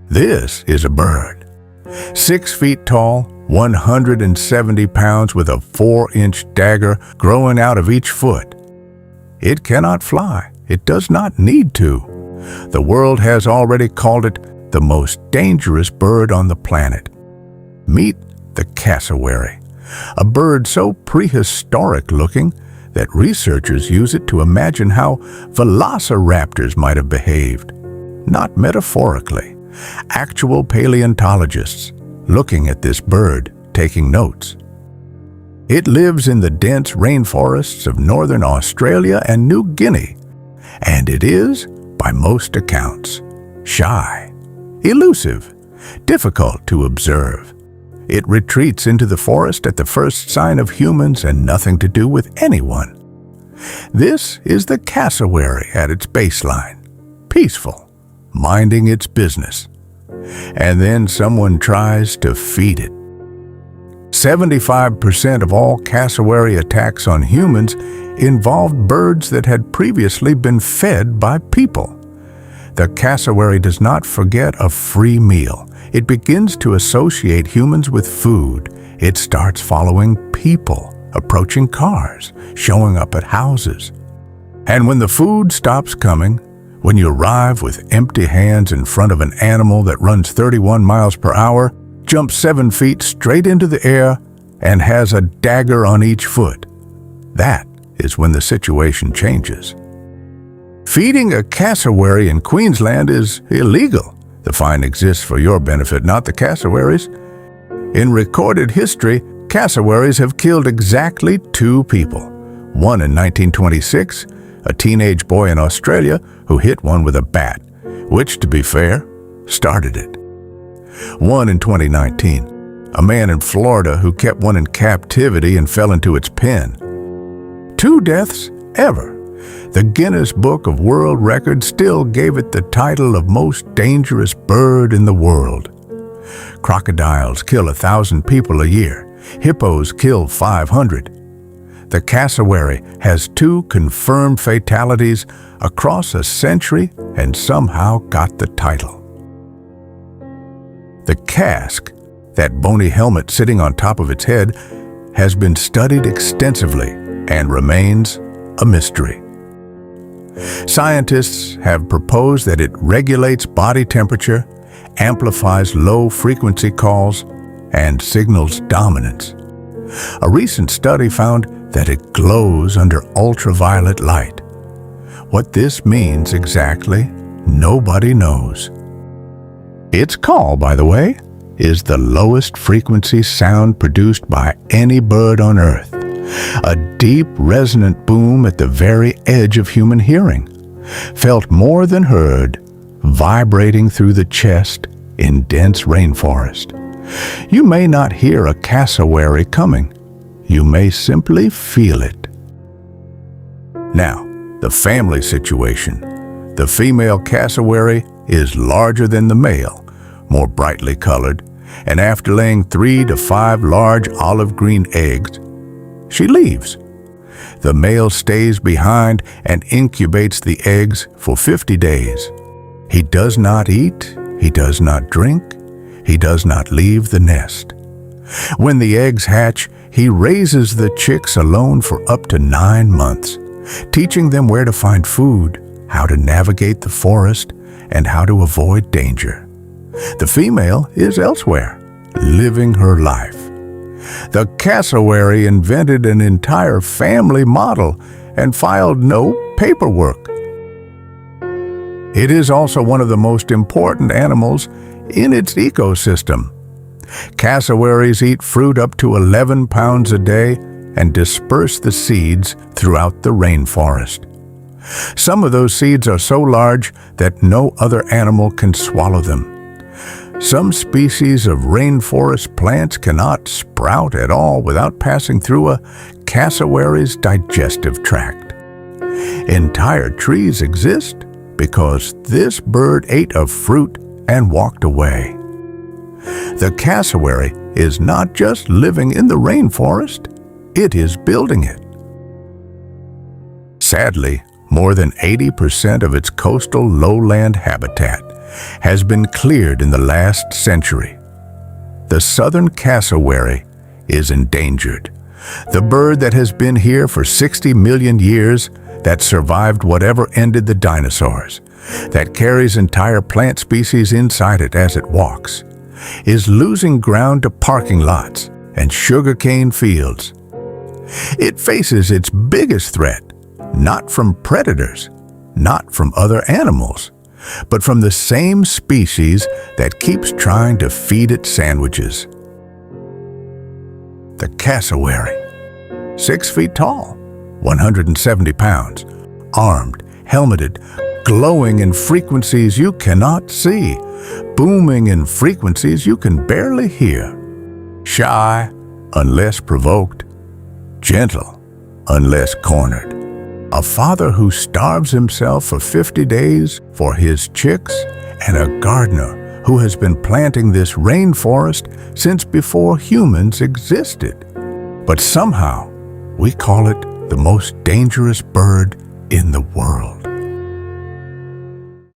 This is a bird. 6 feet tall, 170 pounds with a 4-inch dagger growing out of each foot. It cannot fly. It does not need to. The world has already called it the most dangerous bird on the planet. Meet the cassowary, a bird so prehistoric-looking that researchers use it to imagine how velociraptors might have behaved. Not metaphorically. Actual paleontologists looking at this bird, taking notes. It lives in the dense rainforests of northern Australia and New Guinea, and it is, by most accounts, shy, elusive, difficult to observe. It retreats into the forest at the first sign of humans and nothing to do with anyone. This is the cassowary at its baseline, peaceful, minding its business. And then someone tries to feed it. 75% of all cassowary attacks on humans involved birds that had previously been fed by people. The cassowary does not forget a free meal. It begins to associate humans with food. It starts following people, approaching cars, showing up at houses. And when the food stops coming, when you arrive with empty hands in front of an animal that runs 31 miles per hour, jumps 7 feet straight into the air, and has a dagger on each foot, that is when the situation changes. Feeding a cassowary in Queensland is illegal. The fine exists for your benefit, not the cassowary's. In recorded history, cassowaries have killed exactly 2 people. One in 1926, a teenage boy in Australia who hit one with a bat, which, to be fair, started it. One in 2019, a man in Florida who kept one in captivity and fell into its pen. 2 deaths ever. The Guinness Book of World Records still gave it the title of most dangerous bird in the world. Crocodiles kill 1,000 people a year. Hippos kill 500. The cassowary has 2 confirmed fatalities across a century and somehow got the title. The casque, that bony helmet sitting on top of its head, has been studied extensively and remains a mystery. Scientists have proposed that it regulates body temperature, amplifies low-frequency calls, and signals dominance. A recent study found that it glows under ultraviolet light. What this means exactly, nobody knows. Its call, by the way, is the lowest frequency sound produced by any bird on Earth. A deep, resonant boom at the very edge of human hearing, felt more than heard, vibrating through the chest in dense rainforest. You may not hear a cassowary coming. You may simply feel it. Now, the family situation. The female cassowary is larger than the male, more brightly colored, and after laying 3 to 5 large olive green eggs, she leaves. The male stays behind and incubates the eggs for 50 days. He does not eat, he does not drink, he does not leave the nest. When the eggs hatch, he raises the chicks alone for up to 9 months, teaching them where to find food, how to navigate the forest, and how to avoid danger. The female is elsewhere, living her life. The cassowary invented an entire family model and filed no paperwork. It is also one of the most important animals in its ecosystem. Cassowaries eat fruit up to 11 pounds a day and disperse the seeds throughout the rainforest. Some of those seeds are so large that no other animal can swallow them. Some species of rainforest plants cannot sprout at all without passing through a cassowary's digestive tract. Entire trees exist because this bird ate a fruit and walked away. The cassowary is not just living in the rainforest, it is building it. Sadly, more than 80% of its coastal lowland habitat has been cleared in the last century. The southern cassowary is endangered. The bird that has been here for 60 million years, that survived whatever ended the dinosaurs, that carries entire plant species inside it as it walks, is losing ground to parking lots and sugarcane fields. It faces its biggest threat, not from predators, not from other animals, but from the same species that keeps trying to feed it sandwiches. The cassowary, 6 feet tall, 170 pounds, armed, helmeted, glowing in frequencies you cannot see, booming in frequencies you can barely hear, shy unless provoked, gentle unless cornered. A father who starves himself for 50 days for his chicks, and a gardener who has been planting this rainforest since before humans existed. But somehow, we call it the most dangerous bird in the world.